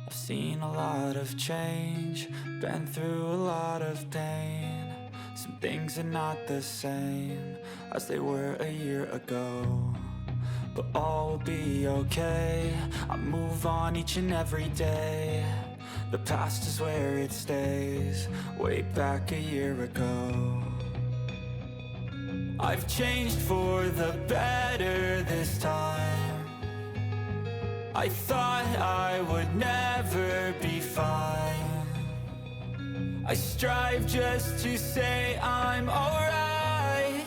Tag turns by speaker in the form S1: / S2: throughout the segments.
S1: I've seen a lot of change, been through a lot of pain. Some things are not the same as they were a year ago, but all will be okay. I move on each and every day. The past is where it stays, way back a year ago. I've changed for the better this time. I thought I would never be fine. I strive just to say I'm alright,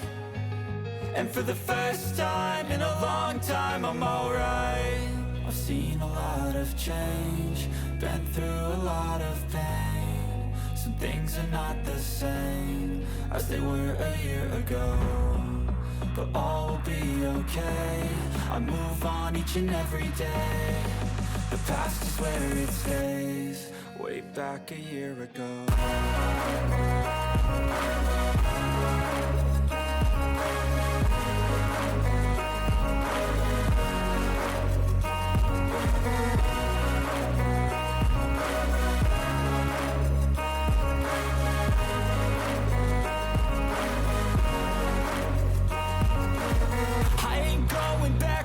S1: and for the first time in a long time I'm alright. I've seen a lot of change, been through a lot of pain. Some things are not the same as they were a year ago, but all will be okay. I move on each and every day. The past is where it stays, way back a year ago.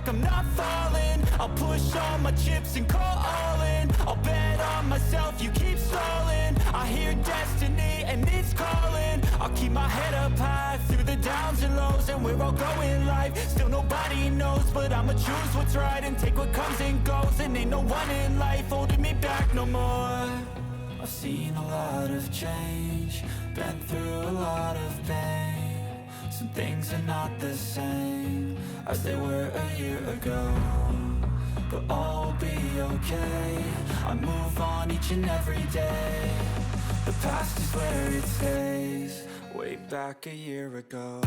S1: I'm not falling, I'll push all my chips and call all in. I'll bet on myself, you keep stalling. I hear destiny and it's calling. I'll keep my head up high through the downs and lows, and we're all going live. Still nobody knows, but I'ma choose what's right and take what comes and goes. And ain't no one in life holding me back no more. I've seen a lot of change, been through a lot of pain. Some things are not the same as they were a year ago, but all will be okay. I move on each and every day. The past is where it stays, way back a year ago.